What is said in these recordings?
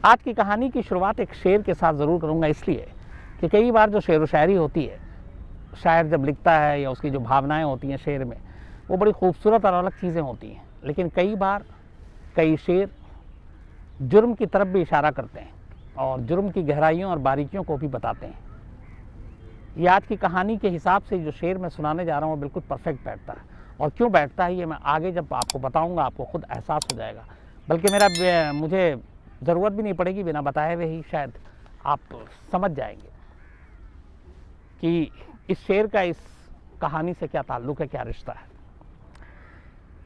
आज की कहानी की शुरुआत एक शेर के साथ ज़रूर करूँगा, इसलिए कि कई बार जो शेर व शायरी होती है, शायर जब लिखता है या उसकी जो भावनाएं होती हैं शेर में, वो बड़ी खूबसूरत और अलग चीज़ें होती हैं। लेकिन कई बार कई शेर जुर्म की तरफ भी इशारा करते हैं और जुर्म की गहराइयों और बारीकियों को भी बताते हैं। ये आज की कहानी के हिसाब से जो शेर मैं सुनाने जा रहा हूँ बिल्कुल परफेक्ट बैठता है, और क्यों बैठता है ये मैं आगे जब आपको बताऊँगा आपको खुद एहसास हो जाएगा। बल्कि मुझे ज़रूरत भी नहीं पड़ेगी, बिना बताए हुए ही शायद आप समझ जाएंगे कि इस शेर का इस कहानी से क्या ताल्लुक़ है, क्या रिश्ता है।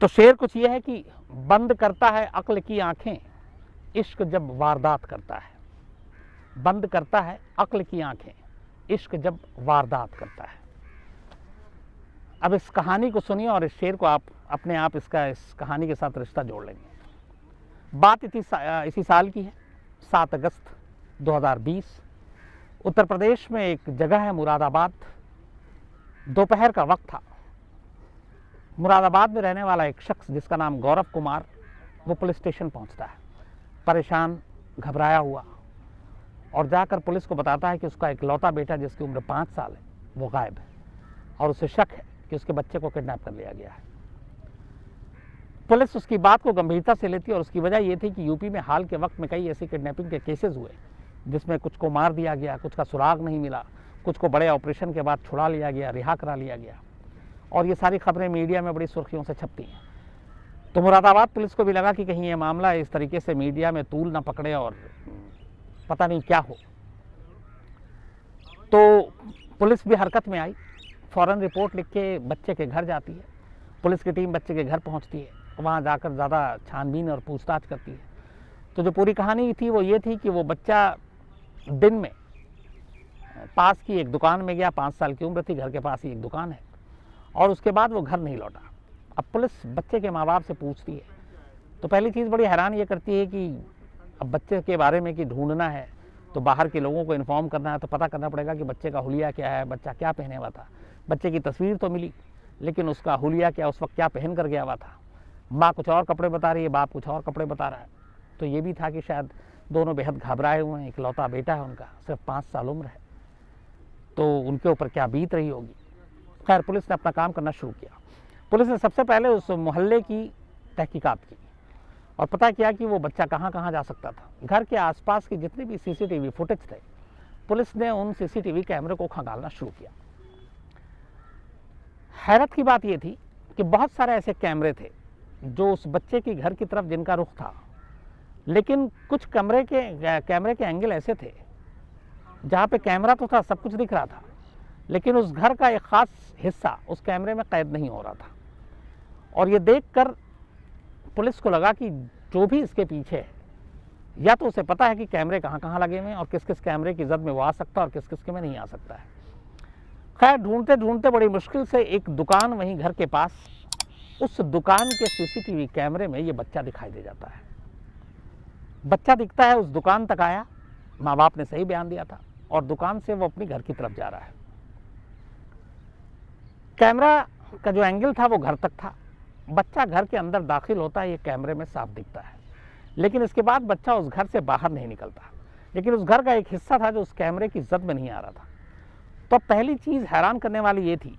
तो शेर कुछ ये है कि बंद करता है अक्ल की आंखें इश्क जब वारदात करता है। बंद करता है अक्ल की आंखें इश्क जब वारदात करता है। अब इस कहानी को सुनिए और इस शेर को आप अपने आप इस कहानी के साथ रिश्ता जोड़ लेंगे। बात इसी साल की है, 7 अगस्त 2020। उत्तर प्रदेश में एक जगह है मुरादाबाद। दोपहर का वक्त था। मुरादाबाद में रहने वाला एक शख्स जिसका नाम गौरव कुमार, वो पुलिस स्टेशन पहुंचता है, परेशान घबराया हुआ, और जाकर पुलिस को बताता है कि उसका इकलौता बेटा जिसकी उम्र 5 साल है वो गायब है, और उसे शक है कि उसके बच्चे को किडनैप कर लिया गया है। पुलिस उसकी बात को गंभीरता से लेती है, और उसकी वजह ये थी कि यूपी में हाल के वक्त में कई ऐसी किडनैपिंग के केसेस हुए जिसमें कुछ को मार दिया गया, कुछ का सुराग नहीं मिला, कुछ को बड़े ऑपरेशन के बाद छुड़ा लिया गया, रिहा करा लिया गया, और ये सारी खबरें मीडिया में बड़ी सुर्खियों से छपती हैं। तो मुरादाबाद पुलिस को भी लगा कि कहीं ये मामला इस तरीके से मीडिया में तूल ना पकड़े और पता नहीं क्या हो। तो पुलिस भी हरकत में आई, फ़ौरन रिपोर्ट लिख के बच्चे के घर जाती है। पुलिस की टीम बच्चे के घर पहुंचती है, वहां जाकर ज़्यादा छानबीन और पूछताछ करती है। तो जो पूरी कहानी थी वो ये थी कि वो बच्चा दिन में पास की एक दुकान में गया, 5 साल की उम्र थी, घर के पास ही एक दुकान है, और उसके बाद वो घर नहीं लौटा। अब पुलिस बच्चे के माँ बाप से पूछती है, तो पहली चीज़ बड़ी हैरान ये करती है कि अब बच्चे के बारे में कि ढूंढना है तो बाहर के लोगों को इन्फॉर्म करना है, तो पता करना पड़ेगा कि बच्चे का हुलिया क्या है, बच्चा क्या पहने हुआ था। बच्चे की तस्वीर तो मिली, लेकिन उसका हुलिया क्या, उस वक्त क्या पहन कर गया हुआ था। माँ कुछ और कपड़े बता रही है, बाप कुछ और कपड़े बता रहा है। तो ये भी था कि शायद दोनों बेहद घबराए हुए हैं, इकलौता बेटा है उनका, सिर्फ 5 साल उम्र है, तो उनके ऊपर क्या बीत रही होगी। खैर, पुलिस ने अपना काम करना शुरू किया। पुलिस ने सबसे पहले उस मोहल्ले की तहकीकात की और पता किया कि वो बच्चा कहाँ कहाँ जा सकता था। घर के आसपास की जितने भी सीसीटीवी फुटेज थे, पुलिस ने उन सीसीटीवी कैमरे को खंगालना शुरू किया। हैरत की बात यह थी कि बहुत सारे ऐसे कैमरे थे जो उस बच्चे की घर की तरफ जिनका रुख था, लेकिन कुछ कैमरे के एंगल ऐसे थे जहाँ पे कैमरा तो था, सब कुछ दिख रहा था, लेकिन उस घर का एक ख़ास हिस्सा उस कैमरे में कैद नहीं हो रहा था। और ये देखकर पुलिस को लगा कि जो भी इसके पीछे है, या तो उसे पता है कि कैमरे कहाँ कहाँ लगे हुए हैं और किस किस कैमरे की जद में वो आ सकता है और किस किस के में नहीं आ सकता है। खैर, ढूंढते ढूंढते बड़ी मुश्किल से एक दुकान वहीं घर के पास, उस दुकान के सीसीटीवी कैमरे में ये बच्चा दिखाई दे जाता है। बच्चा दिखता है, उस दुकान तक आया, माँ बाप ने सही बयान दिया था, और दुकान से वो अपनी घर की तरफ जा रहा है। कैमरा का जो एंगल था वो घर तक था। बच्चा घर के अंदर दाखिल होता है, ये कैमरे में साफ दिखता है, लेकिन इसके बाद बच्चा उस घर से बाहर नहीं निकलता। लेकिन उस घर का एक हिस्सा था जो उस कैमरे की जद में नहीं आ रहा था। तो अब पहली चीज़ हैरान करने वाली ये थी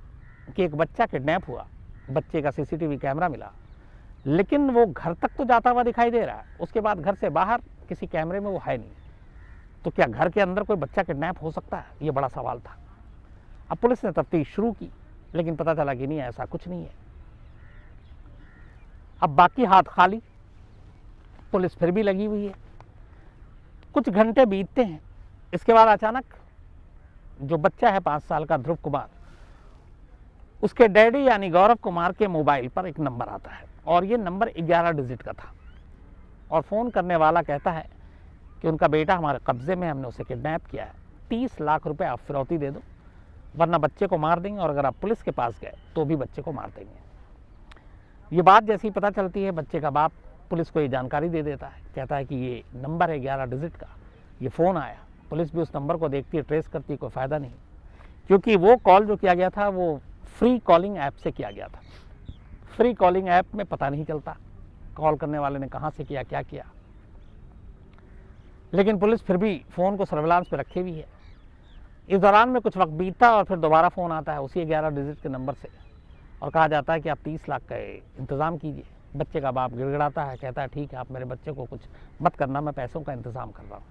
कि एक बच्चा किडनैप हुआ, बच्चे का सीसीटीवी कैमरा मिला, लेकिन वो घर तक तो जाता हुआ दिखाई दे रहा है, उसके बाद घर से बाहर किसी कैमरे में वो है नहीं। तो क्या घर के अंदर कोई बच्चा किडनैप हो सकता है? ये बड़ा सवाल था। अब पुलिस ने तफ्तीश शुरू की, लेकिन पता चला कि नहीं, ऐसा कुछ नहीं है। अब बाकी हाथ खाली, पुलिस फिर भी लगी हुई है। कुछ घंटे बीतते हैं। इसके बाद अचानक जो बच्चा है 5 साल का ध्रुव कुमार, उसके डैडी यानी गौरव कुमार के मोबाइल पर एक नंबर आता है, और ये नंबर 11 डिजिट का था। और फ़ोन करने वाला कहता है कि उनका बेटा हमारे कब्जे में, हमने उसे किडनैप किया है, 30 लाख रुपए आप फिरौती दे दो, वरना बच्चे को मार देंगे, और अगर आप पुलिस के पास गए तो भी बच्चे को मार देंगे। ये बात जैसे ही पता चलती है, बच्चे का बाप पुलिस को ये जानकारी दे देता है, कहता है कि ये नंबर है 11 डिजिट का, ये फ़ोन आया। पुलिस भी उस नंबर को देखती है, ट्रेस करती है, कोई फ़ायदा नहीं, क्योंकि वो कॉल जो किया गया था वो फ्री कॉलिंग ऐप से किया गया था। फ्री कॉलिंग ऐप में पता नहीं चलता कॉल करने वाले ने कहाँ से किया, क्या किया। लेकिन पुलिस फिर भी फ़ोन को सर्विलांस पे रखे भी है। इस दौरान में कुछ वक्त बीतता और फिर दोबारा फ़ोन आता है उसी 11 डिजिट के नंबर से और कहा जाता है कि आप 30 लाख का इंतज़ाम कीजिए। बच्चे का बाप गिड़गिड़ाता है, कहता है ठीक है आप मेरे बच्चे को कुछ मत करना, मैं पैसों का इंतज़ाम कर रहा हूँ।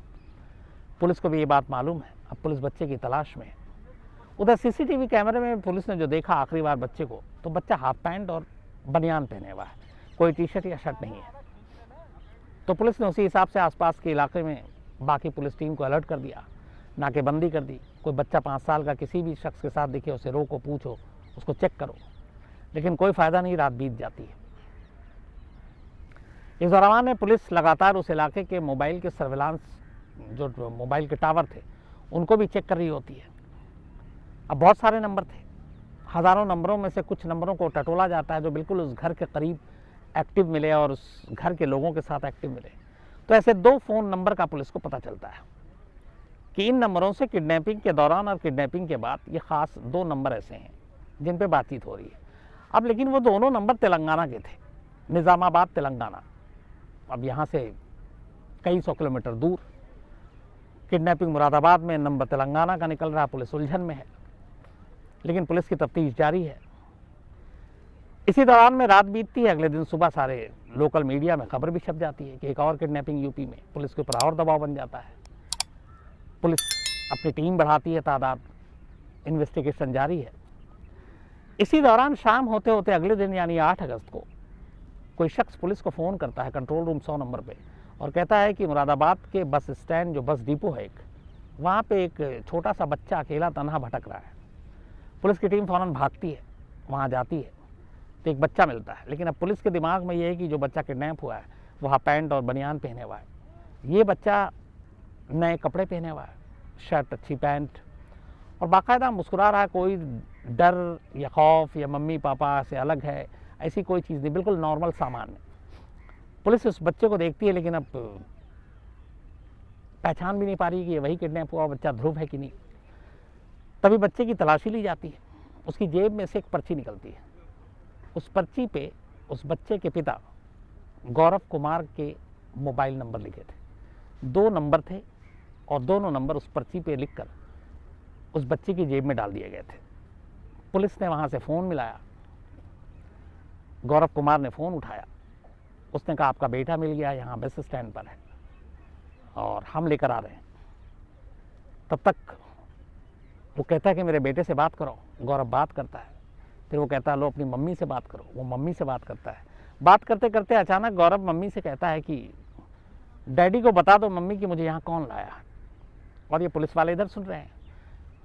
पुलिस को भी ये बात मालूम है। अब पुलिस बच्चे की तलाश में है। उधर सीसीटीवी कैमरे में पुलिस ने जो देखा आखिरी बार बच्चे को, तो बच्चा हाफ पैंट और बनियान पहने हुआ है, कोई टी शर्ट या शर्ट नहीं है। तो पुलिस ने उसी हिसाब से आसपास के इलाके में बाकी पुलिस टीम को अलर्ट कर दिया, नाकेबंदी कर दी। कोई बच्चा 5 साल का किसी भी शख्स के साथ दिखे उसे रोको, पूछो, उसको चेक करो, लेकिन कोई फ़ायदा नहीं, रात बीत जाती है। इस दौरान में पुलिस लगातार उस इलाके के मोबाइल के सर्विलांस, जो मोबाइल के टावर थे, उनको भी चेक कर रही होती है। अब बहुत सारे नंबर थे, हज़ारों नंबरों में से कुछ नंबरों को टटोला जाता है जो बिल्कुल उस घर के करीब एक्टिव मिले और उस घर के लोगों के साथ एक्टिव मिले। तो ऐसे 2 फ़ोन नंबर का पुलिस को पता चलता है कि इन नंबरों से किडनैपिंग के दौरान और किडनैपिंग के बाद ये ख़ास 2 नंबर ऐसे हैं जिन पे बातचीत हो रही है। अब लेकिन वो दोनों नंबर तेलंगाना के थे, निज़ामाबाद तेलंगाना। अब यहाँ से कई 100 किलोमीटर दूर। किडनैपिंग मुरादाबाद में, नंबर तेलंगाना का निकल रहा, पुलिस उलझन में है, लेकिन पुलिस की तफ्तीश जारी है। इसी दौरान में रात बीतती है। अगले दिन सुबह सारे लोकल मीडिया में खबर भी छप जाती है कि एक और किडनैपिंग यूपी में। पुलिस के ऊपर और दबाव बन जाता है। पुलिस अपनी टीम बढ़ाती है, तादाद, इन्वेस्टिगेशन जारी है। इसी दौरान शाम होते होते अगले दिन यानी 8 अगस्त को कोई शख्स पुलिस को फ़ोन करता है कंट्रोल रूम 100 नंबर पे और कहता है कि मुरादाबाद के बस स्टैंड, जो बस डिपो है एक, वहाँ पे एक छोटा सा बच्चा अकेला तन्हा भटक रहा है। पुलिस की टीम फ़ौरन भागती है, वहाँ जाती है तो एक बच्चा मिलता है। लेकिन अब पुलिस के दिमाग में ये है कि जो बच्चा किडनैप हुआ है वह पैंट और बनियान पहने हुआ है, ये बच्चा नए कपड़े पहने हुआ है, शर्ट, अच्छी पैंट, और बाकायदा मुस्कुरा रहा है। कोई डर या खौफ या मम्मी पापा से अलग है, ऐसी कोई चीज़ नहीं, बिल्कुल नॉर्मल सामान्य। पुलिस उस बच्चे को देखती है लेकिन अब पहचान भी नहीं पा रही कि ये वही किडनैप हुआ बच्चा ध्रुव है कि नहीं। तभी बच्चे की तलाशी ली जाती है। उसकी जेब में से एक पर्ची निकलती है। उस पर्ची पे उस बच्चे के पिता गौरव कुमार के मोबाइल नंबर लिखे थे। 2 नंबर थे और दोनों नंबर उस पर्ची पे लिखकर उस बच्चे की जेब में डाल दिए गए थे। पुलिस ने वहाँ से फ़ोन मिलाया। गौरव कुमार ने फ़ोन उठाया। उसने कहा आपका बेटा मिल गया, यहाँ बस स्टैंड पर है और हम लेकर आ रहे हैं। तब तक वो कहता है कि मेरे बेटे से बात करो। गौरव बात करता है। फिर वो कहता है लो अपनी मम्मी से बात करो। वो मम्मी से बात करता है। बात करते करते अचानक गौरव मम्मी से कहता है कि डैडी को बता दो मम्मी कि मुझे यहाँ कौन लाया। और ये पुलिस वाले इधर सुन रहे हैं।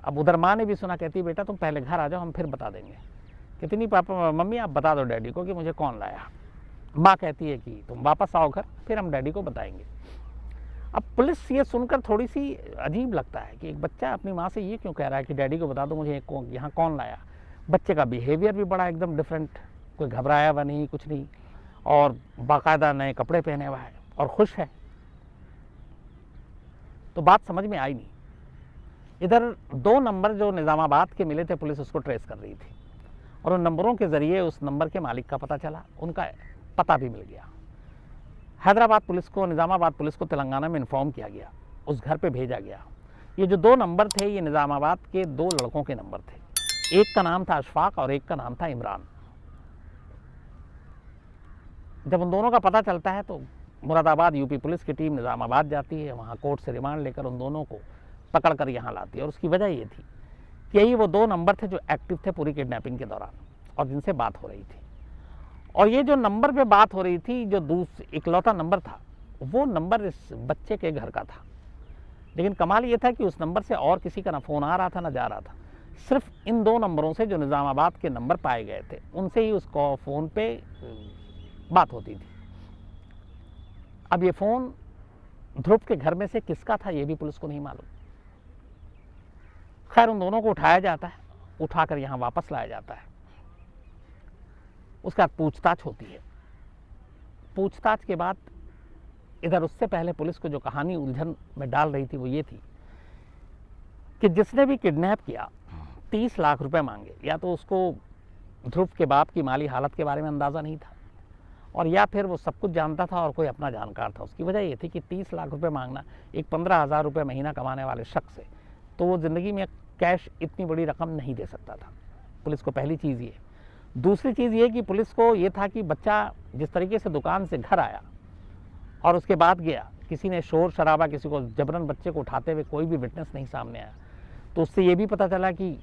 अब उधर माँ ने भी सुना। कहती है बेटा तुम पहले घर आ जाओ, हम फिर बता देंगे। कितनी पापा मम्मी आप बता दो डैडी को कि मुझे कौन लाया। माँ कहती है कि तुम वापस आओ घर, फिर हम डैडी को बताएंगे। अब पुलिस ये सुनकर थोड़ी सी अजीब लगता है कि एक बच्चा अपनी माँ से ये क्यों कह रहा है कि डैडी को बता दो मुझे यहाँ कौन लाया। बच्चे का बिहेवियर भी बड़ा एकदम डिफरेंट, कोई घबराया हुआ नहीं, कुछ नहीं, और बाकायदा नए कपड़े पहने हुआ है और खुश है। तो बात समझ में आई नहीं। इधर 2 नंबर जो निज़ामाबाद के मिले थे, पुलिस उसको ट्रेस कर रही थी और उन नंबरों के ज़रिए उस नंबर के मालिक का पता चला, उनका पता भी मिल गया। हैदराबाद पुलिस को, निज़ामाबाद पुलिस को तेलंगाना में इन्फॉर्म किया गया, उस घर पे भेजा गया। ये जो 2 नंबर थे ये निज़ामाबाद के 2 लड़कों के नंबर थे। एक का नाम था अशफाक और एक का नाम था इमरान। जब उन दोनों का पता चलता है तो मुरादाबाद यूपी पुलिस की टीम निज़ामाबाद जाती है। वहाँ कोर्ट से रिमांड लेकर उन दोनों को पकड़ कर यहाँ लाती है। और उसकी वजह ये थी कि यही वो 2 नंबर थे जो एक्टिव थे पूरी किडनैपिंग के दौरान और जिनसे बात हो रही थी। और ये जो नंबर पे बात हो रही थी, जो इकलौता नंबर था, वो नंबर इस बच्चे के घर का था। लेकिन कमाल ये था कि उस नंबर से और किसी का ना फ़ोन आ रहा था ना जा रहा था। सिर्फ इन 2 नंबरों से जो निज़ामाबाद के नंबर पाए गए थे उनसे ही उसको फ़ोन पे बात होती थी। अब ये फ़ोन ध्रुव के घर में से किसका था ये भी पुलिस को नहीं मालूम। खैर उन दोनों को उठाया जाता है, उठाकर यहाँ वापस लाया जाता है। उसके बाद पूछताछ होती है। पूछताछ के बाद इधर उससे पहले पुलिस को जो कहानी उलझन में डाल रही थी वो ये थी कि जिसने भी किडनैप किया 30 लाख रुपए मांगे। या तो उसको ध्रुव के बाप की माली हालत के बारे में अंदाज़ा नहीं था और या फिर वो सब कुछ जानता था और कोई अपना जानकार था। उसकी वजह ये थी कि 30 लाख रुपए मांगना एक 15,000 रुपये महीना कमाने वाले शख्स से, तो वो ज़िंदगी में कैश इतनी बड़ी रकम नहीं दे सकता था। पुलिस को पहली चीज़ ये। दूसरी चीज़ ये कि पुलिस को ये था कि बच्चा जिस तरीके से दुकान से घर आया और उसके बाद गया, किसी ने शोर शराबा, किसी को जबरन बच्चे को उठाते हुए कोई भी विटनेस नहीं सामने आया, तो उससे ये भी पता चला कि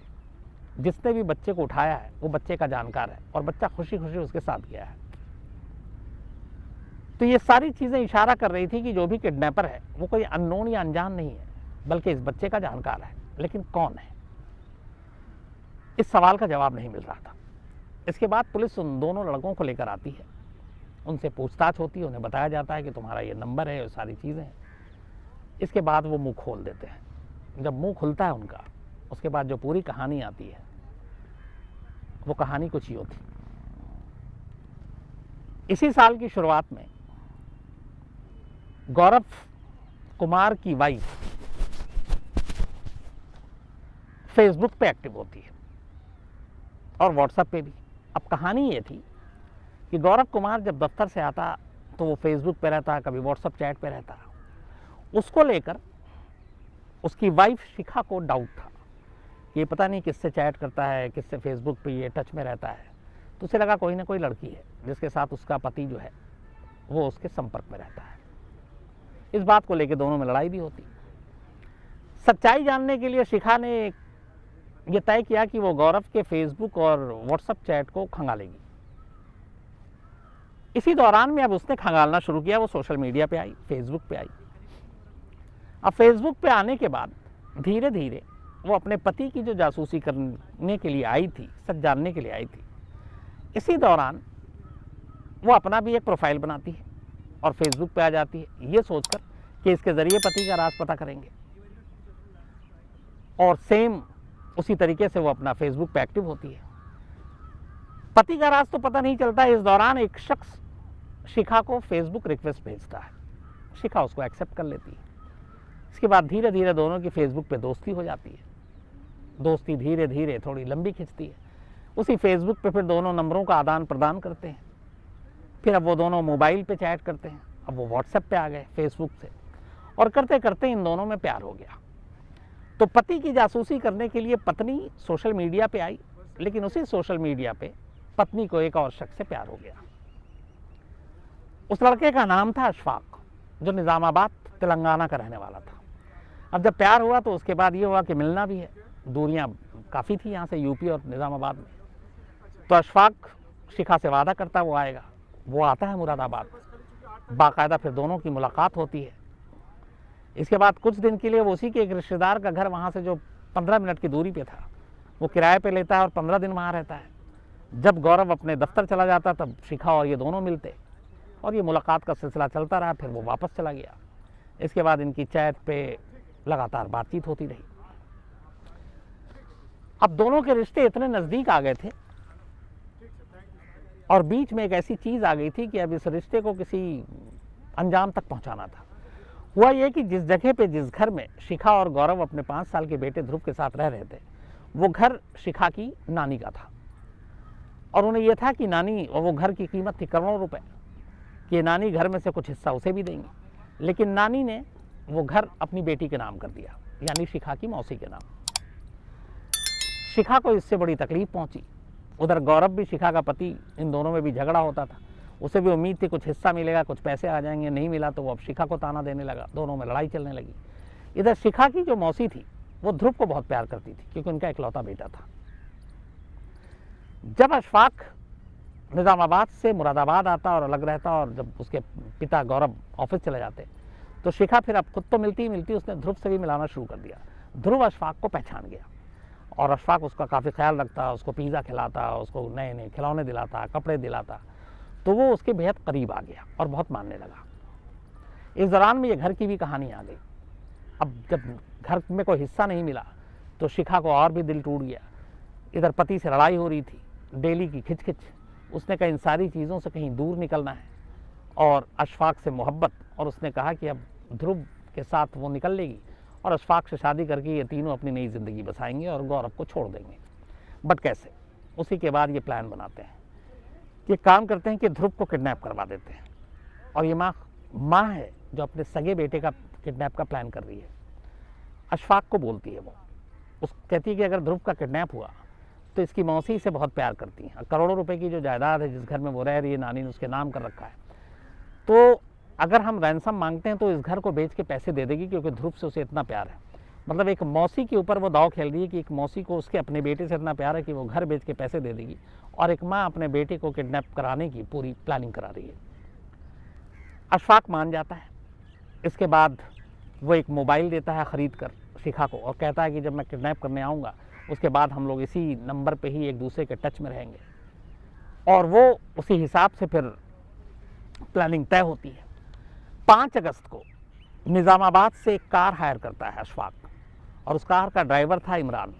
जिसने भी बच्चे को उठाया है वो बच्चे का जानकार है और बच्चा खुशी खुशी उसके साथ गया है। तो ये सारी चीज़ें इशारा कर रही थी कि जो भी किडनैपर है वो कोई अननोन या अनजान नहीं है, बल्कि इस बच्चे का जानकार है। लेकिन कौन है, इस सवाल का जवाब नहीं मिल रहा था। इसके बाद पुलिस उन दोनों लड़कों को लेकर आती है, उनसे पूछताछ होती है, उन्हें बताया जाता है कि तुम्हारा ये नंबर है, ये सारी चीज़ें हैं। इसके बाद वो मुंह खोल देते हैं। जब मुंह खुलता है उनका, उसके बाद जो पूरी कहानी आती है वो कहानी कुछ ही होती। इसी साल की शुरुआत में गौरव कुमार की वाइफ फेसबुक पे एक्टिव होती है और व्हाट्सएप पे भी। अब कहानी ये थी कि गौरव कुमार जब दफ्तर से आता तो वो फेसबुक पे रहता, कभी व्हाट्सएप चैट पे रहता। उसको लेकर उसकी वाइफ शिखा को डाउट था कि ये पता नहीं किससे चैट करता है, किससे फेसबुक पे ये टच में रहता है। तो उसे लगा कोई ना कोई लड़की है जिसके साथ उसका पति जो है वो उसके संपर्क में रहता है। इस बात को लेकर दोनों में लड़ाई भी होती। सच्चाई जानने के लिए शिखा ने ये तय किया कि वो गौरव के फेसबुक और व्हाट्सएप चैट को खंगालेगी। इसी दौरान में अब उसने खंगालना शुरू किया। वो सोशल मीडिया पे आई, फेसबुक पे आई। अब फेसबुक पे आने के बाद धीरे धीरे वो अपने पति की जो जासूसी करने के लिए आई थी, सच जानने के लिए आई थी, इसी दौरान वो अपना भी एक प्रोफाइल बनाती है और फेसबुक पे आ जाती है, ये सोचकर कि इसके ज़रिए पति का राज पता करेंगे। और सेम उसी तरीके से वो अपना फेसबुक पे एक्टिव होती है। पति का राज तो पता नहीं चलता। इस दौरान एक शख्स शिखा को फेसबुक रिक्वेस्ट भेजता है, शिखा उसको एक्सेप्ट कर लेती है। इसके बाद धीरे धीरे दोनों की फेसबुक पे दोस्ती हो जाती है। दोस्ती धीरे धीरे थोड़ी लंबी खिंचती है। उसी फेसबुक पे फिर दोनों नंबरों का आदान प्रदान करते हैं। फिर अब वो दोनों मोबाइल पे चैट करते हैं। अब वो व्हाट्सएप पे आ गए फेसबुक से, और करते करते इन दोनों में प्यार हो गया। तो पति की जासूसी करने के लिए पत्नी सोशल मीडिया पे आई, लेकिन उसी सोशल मीडिया पे पत्नी को एक और शख्स से प्यार हो गया। उस लड़के का नाम था अशफाक, जो निज़ामाबाद तेलंगाना का रहने वाला था। अब जब प्यार हुआ तो उसके बाद ये हुआ कि मिलना भी है। दूरियां काफ़ी थी यहाँ से, यूपी और निज़ामाबाद में। तो अशफाक शिखा से वादा करता वो आएगा। वो आता है मुरादाबाद, बाकायदा फिर दोनों की मुलाकात होती है। इसके बाद कुछ दिन के लिए वो उसी के एक रिश्तेदार का घर वहाँ से जो 15 मिनट की दूरी पे था वो किराए पे लेता है और 15 दिन वहाँ रहता है। जब गौरव अपने दफ्तर चला जाता तब शिखा और ये दोनों मिलते और ये मुलाकात का सिलसिला चलता रहा। फिर वो वापस चला गया। इसके बाद इनकी चैट पे लगातार बातचीत होती रही। अब दोनों के रिश्ते इतने नज़दीक आ गए थे और बीच में एक ऐसी चीज़ आ गई थी कि अब इस रिश्ते को किसी अंजाम तक पहुंचाना था। हुआ ये कि जिस जगह पे, जिस घर में शिखा और गौरव अपने 5 साल के बेटे ध्रुव के साथ रह रहे थे, वो घर शिखा की नानी का था। और उन्हें यह था कि नानी, और वो घर की कीमत थी करोड़ों रुपए, कि नानी घर में से कुछ हिस्सा उसे भी देंगी। लेकिन नानी ने वो घर अपनी बेटी के नाम कर दिया, यानी शिखा की मौसी के नाम। शिखा को इससे बड़ी तकलीफ पहुंची। उधर गौरव भी, शिखा का पति, इन दोनों में भी झगड़ा होता था। उसे भी उम्मीद थी कुछ हिस्सा मिलेगा, कुछ पैसे आ जाएंगे। नहीं मिला तो वो अब शिखा को ताना देने लगा। दोनों में लड़ाई चलने लगी। इधर शिखा की जो मौसी थी वो ध्रुव को बहुत प्यार करती थी, क्योंकि उनका इकलौता बेटा था। जब अशफाक निज़ामाबाद से मुरादाबाद आता और अलग रहता, और जब उसके पिता गौरव ऑफिस चले जाते, तो शिखा फिर अब खुद तो मिलती ही मिलती, उसने ध्रुव से भी मिलाना शुरू कर दिया। ध्रुव अशफाक को पहचान गया और अशफाक उसका काफ़ी ख्याल रखता, उसको पिज़्ज़ा खिलाता, उसको नए नए खिलौने दिलाता, कपड़े दिलाता। तो वो उसके बेहद करीब आ गया और बहुत मानने लगा। इस दौरान में ये घर की भी कहानी आ गई। अब जब घर में कोई हिस्सा नहीं मिला तो शिखा को और भी दिल टूट गया। इधर पति से लड़ाई हो रही थी, डेली की खिचखिच। उसने कहा इन सारी चीज़ों से कहीं दूर निकलना है और अशफाक से मोहब्बत। और उसने कहा कि अब ध्रुव के साथ वो निकल लेगी और अशफाक से शादी करके ये तीनों अपनी नई ज़िंदगी बसाएंगे और गौरव को छोड़ देंगे। बट कैसे? उसी के बाद ये प्लान बनाते हैं कि काम करते हैं कि ध्रुव को किडनैप करवा देते हैं। और ये माँ है जो अपने सगे बेटे का किडनैप का प्लान कर रही है। अशफाक को बोलती है वो, कहती है कि अगर ध्रुव का किडनैप हुआ तो इसकी मौसी इसे बहुत प्यार करती हैं। करोड़ों रुपए की जो जायदाद है जिस घर में वो रह रही है, नानी ने उसके नाम कर रखा है, तो अगर हम रैंसम मांगते हैं तो इस घर को बेच के पैसे दे देगी, क्योंकि ध्रुव से उसे इतना प्यार है। मतलब एक मौसी के ऊपर वो दाव खेल रही है कि एक मौसी को उसके अपने बेटे से इतना प्यार है कि वो घर बेच के पैसे दे देगी, और एक माँ अपने बेटे को किडनैप कराने की पूरी प्लानिंग करा रही है। अशफाक मान जाता है। इसके बाद वो एक मोबाइल देता है ख़रीद कर शिखा को, और कहता है कि जब मैं किडनैप करने आऊँगा उसके बाद हम लोग इसी नंबर पे ही एक दूसरे के टच में रहेंगे। और वो उसी हिसाब से फिर प्लानिंग तय होती है। 5 अगस्त को निज़ामाबाद से एक कार हायर करता है अशफाक, और उस कार का ड्राइवर था इमरान,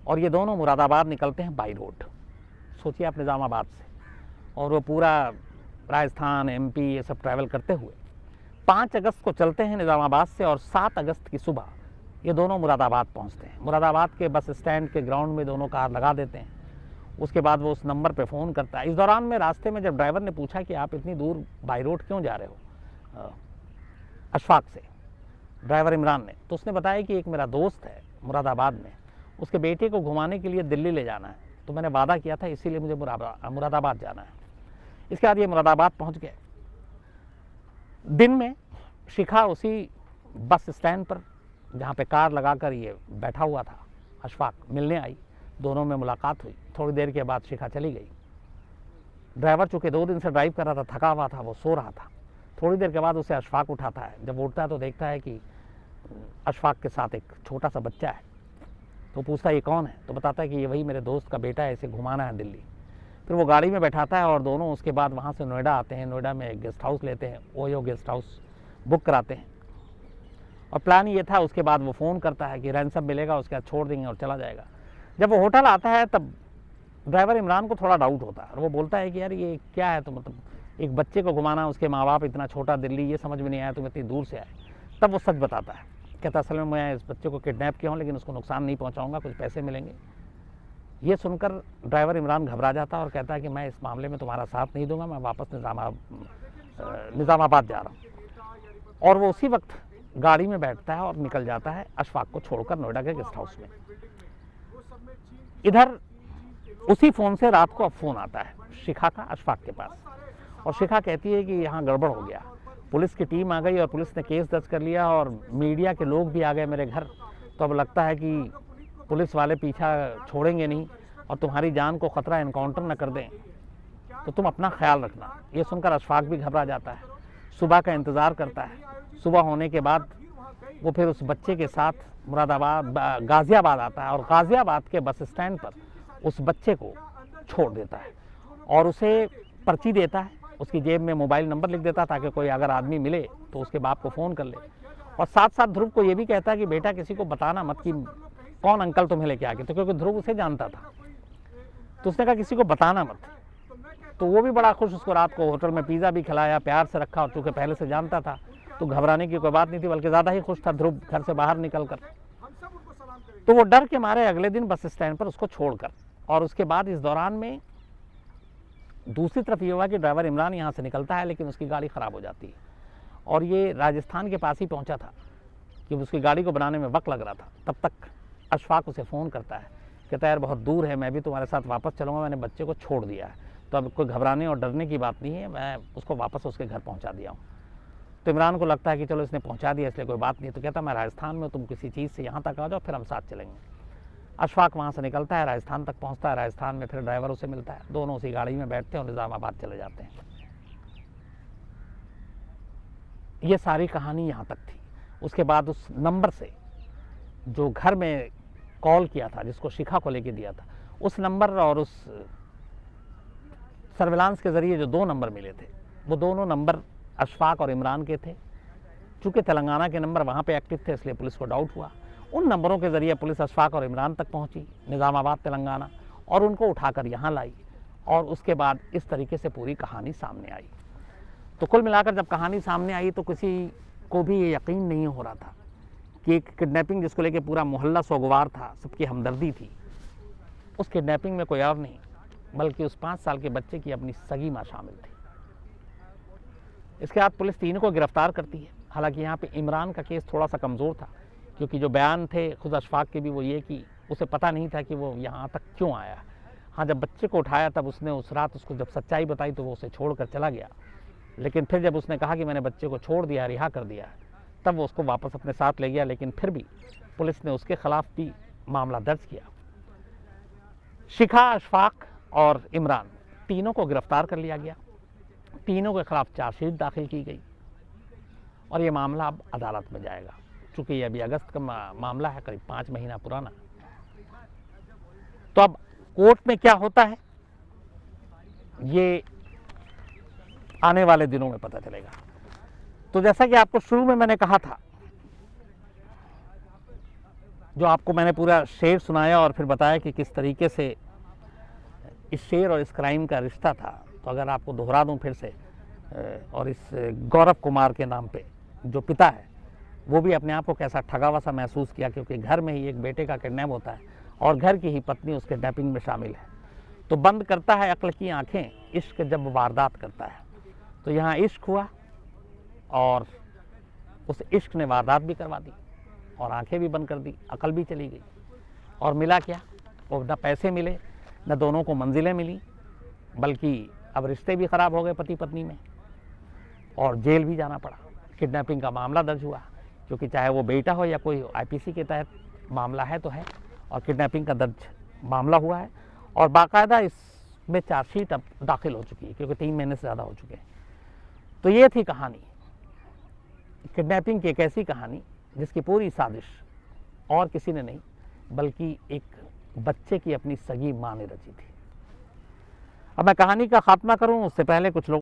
और ये दोनों मुरादाबाद निकलते हैं बाई रोड। सोचिए आप, निज़ामाबाद से, और वो पूरा राजस्थान, MP ये सब ट्रैवल करते हुए 5 अगस्त को चलते हैं निज़ामाबाद से, और 7 अगस्त की सुबह ये दोनों मुरादाबाद पहुंचते हैं। मुरादाबाद के बस स्टैंड के ग्राउंड में दोनों कार लगा देते हैं। उसके बाद वो उस नंबर पे फ़ोन करता है। इस दौरान में रास्ते में जब ड्राइवर ने पूछा कि आप इतनी दूर बाई रोड क्यों जा रहे हो अशफाक से, ड्राइवर इमरान ने, तो उसने बताया कि एक मेरा दोस्त है मुरादाबाद में, उसके बेटे को घुमाने के लिए दिल्ली ले जाना है, तो मैंने वादा किया था इसीलिए मुझे मुरादाबाद जाना है। इसके बाद ये मुरादाबाद पहुँच गए। दिन में शिखा उसी बस स्टैंड पर जहाँ पे कार लगाकर ये बैठा हुआ था अशफाक, मिलने आई। दोनों में मुलाकात हुई। थोड़ी देर के बाद शिखा चली गई। ड्राइवर चूँकि 2 दिन से ड्राइव कर रहा था, थका हुआ था, वो सो रहा था। थोड़ी देर के बाद उसे अशफाक उठाता है। जब उठता है तो देखता है कि अशफाक के साथ एक छोटा सा बच्चा है। तो पूछता है ये कौन है, तो बताता है कि ये वही मेरे दोस्त का बेटा है, इसे घुमाना है दिल्ली। फिर वो गाड़ी में बैठाता है और दोनों उसके बाद वहाँ से नोएडा आते हैं। नोएडा में एक गेस्ट हाउस लेते हैं, ओयो गेस्ट हाउस बुक कराते हैं, और प्लान ये था। उसके बाद वो फ़ोन करता है कि रैंसम मिलेगा, उसके बाद छोड़ देंगे और चला जाएगा। जब वो होटल आता है तब ड्राइवर इमरान को थोड़ा डाउट होता है, और वो बोलता है कि यार ये क्या है, तो मतलब एक बच्चे को घुमाना, उसके माँ बाप इतना छोटा दिल्ली, ये समझ में नहीं आया, तुम इतनी दूर से आए। तब वो सच बताता है, कहता असल में मैं इस बच्चे को किडनैप किया हूँ, लेकिन उसको नुकसान नहीं पहुँचाऊँगा, कुछ पैसे मिलेंगे। ये सुनकर ड्राइवर इमरान घबरा जाता है और कहता है कि मैं इस मामले में तुम्हारा साथ नहीं दूंगा, मैं वापस निज़ामाबाद जा रहा हूँ। और वो उसी वक्त गाड़ी में बैठता है और निकल जाता है अशफाक को छोड़कर नोएडा के गेस्ट हाउस में। इधर उसी फ़ोन से रात को अब फ़ोन आता है शिखा का अशफाक के पास, और शिखा कहती है कि यहाँ गड़बड़ हो गया, पुलिस की टीम आ गई और पुलिस ने केस दर्ज कर लिया, और मीडिया के लोग भी आ गए मेरे घर। तो अब लगता है कि पुलिस वाले पीछा छोड़ेंगे नहीं, और तुम्हारी जान को ख़तरा, एनकाउंटर न कर दें, तो तुम अपना ख्याल रखना। ये सुनकर अशफाक भी घबरा जाता है। सुबह का इंतज़ार करता है। सुबह होने के बाद वो फिर उस बच्चे के साथ गाज़ियाबाद आता है, और गाज़ियाबाद के बस स्टैंड पर उस बच्चे को छोड़ देता है, और उसे पर्ची देता है। उसकी जेब में मोबाइल नंबर लिख देता है ताकि कोई अगर आदमी मिले तो उसके बाप को फ़ोन कर ले। और साथ साथ ध्रुव को ये भी कहता है कि बेटा किसी को बताना मत कि कौन अंकल तुम्हें लेके आ गए, तो क्योंकि ध्रुव उसे जानता था, तो उसने कहा किसी को बताना मत। तो वो भी बड़ा खुश, उसको रात को होटल में पिज़्ज़ा भी खिलाया, प्यार से रखा, और चूँकि पहले से जानता था तो घबराने की कोई बात नहीं थी, बल्कि ज़्यादा ही खुश था ध्रुव घर से बाहर निकल कर। तो वो डर के मारे अगले दिन बस स्टैंड पर उसको छोड़कर, और उसके बाद इस दौरान में दूसरी तरफ ये हुआ कि ड्राइवर इमरान यहाँ से निकलता है, लेकिन उसकी गाड़ी ख़राब हो जाती है, और ये राजस्थान के पास ही पहुँचा था कि उसकी गाड़ी को बनाने में वक्त लग रहा था। तब तक अशफाक उसे फ़ोन करता है, कहता है यार बहुत दूर है, मैं भी तुम्हारे साथ वापस चलूँगा, मैंने बच्चे को छोड़ दिया है, तो अब कोई घबराने और डरने की बात नहीं है, मैं उसको वापस उसके घर पहुँचा दिया हूँ। तो इमरान को लगता है कि चलो इसने पहुँचा दिया इसलिए कोई बात नहीं, तो कहता मैं राजस्थान में, तुम किसी चीज़ से यहाँ तक आ जाओ, फिर हम साथ चलेंगे। अशफाक वहाँ से निकलता है, राजस्थान तक पहुँचता है। राजस्थान में फिर ड्राइवर उसे मिलता है, दोनों उसी गाड़ी में बैठते हैं और निज़ामाबाद चले जाते हैं। ये सारी कहानी यहाँ तक थी। उसके बाद उस नंबर से जो घर में कॉल किया था, जिसको शिखा को लेके दिया था, उस नंबर और उस सर्विलांस के ज़रिए जो 2 नंबर मिले थे, वो दोनों नंबर अशफाक और इमरान के थे। चूँकि तेलंगाना के नंबर वहाँ पे एक्टिव थे, इसलिए पुलिस को डाउट हुआ। उन नंबरों के ज़रिए पुलिस अशफाक और इमरान तक पहुँची, निज़ामाबाद तेलंगाना, और उनको उठाकर यहाँ लाई, और उसके बाद इस तरीके से पूरी कहानी सामने आई। तो कुल मिलाकर जब कहानी सामने आई तो किसी को भी ये यकीन नहीं हो रहा था कि एक किडनैपिंग जिसको लेके पूरा मोहल्ला सोगवार था, सबकी हमदर्दी थी, उस किडनैपिंग में कोई और नहीं, बल्कि उस 5 साल के बच्चे की अपनी सगी माँ शामिल थी। इसके बाद पुलिस तीनों को गिरफ्तार करती है। हालांकि यहाँ पे इमरान का केस थोड़ा सा कमज़ोर था, क्योंकि जो बयान थे खुद अशफाक के भी वो ये कि उसे पता नहीं था कि वो यहाँ तक क्यों आया। हाँ, जब बच्चे को उठाया तब उसने उस रात उसको जब सच्चाई बताई तो वो उसे छोड़कर चला गया। लेकिन फिर जब उसने कहा कि मैंने बच्चे को छोड़ दिया, रिहा कर दिया, तब वो उसको वापस अपने साथ ले गया। लेकिन फिर भी पुलिस ने उसके खिलाफ भी मामला दर्ज किया। शिखा, अशफाक और इमरान तीनों को गिरफ्तार कर लिया गया। तीनों के खिलाफ चार्जशीट दाखिल की गई और ये मामला अब अदालत में जाएगा। चूँकि ये अभी अगस्त का मामला है, करीब 5 महीना पुराना। तो अब कोर्ट में क्या होता है ये आने वाले दिनों में पता चलेगा। तो जैसा कि आपको शुरू में मैंने कहा था, जो आपको मैंने पूरा शेर सुनाया और फिर बताया कि किस तरीके से इस शेर और इस क्राइम का रिश्ता था, तो अगर आपको दोहरा दूं फिर से, और इस गौरव कुमार के नाम पे जो पिता है वो भी अपने आप को कैसा ठगा हुआ सा महसूस किया, क्योंकि घर में ही एक बेटे का किडनैप होता है और घर की ही पत्नी उसके किडनैपिंग में शामिल है। तो बंद करता है अक्ल की आंखें इश्क जब वारदात करता है। तो यहाँ इश्क हुआ और उस इश्क ने वारदात भी करवा दी और आंखें भी बंद कर दी, अकल भी चली गई। और मिला क्या? वो न पैसे मिले, न दोनों को मंजिलें मिली, बल्कि अब रिश्ते भी ख़राब हो गए पति पत्नी में और जेल भी जाना पड़ा। किडनैपिंग का मामला दर्ज हुआ, क्योंकि चाहे वो बेटा हो या कोई हो, आईपीसी के तहत मामला है तो है, और किडनैपिंग का दर्ज मामला हुआ है और बाकायदा इसमें चार्जशीट अब दाखिल हो चुकी है, क्योंकि 3 महीने से ज़्यादा हो चुके हैं। तो ये थी कहानी, किडनैपिंग की एक ऐसी कहानी जिसकी पूरी साजिश और किसी ने नहीं बल्कि एक बच्चे की अपनी सगी माँ ने रची थी। अब मैं कहानी का खात्मा करूं उससे पहले कुछ लोग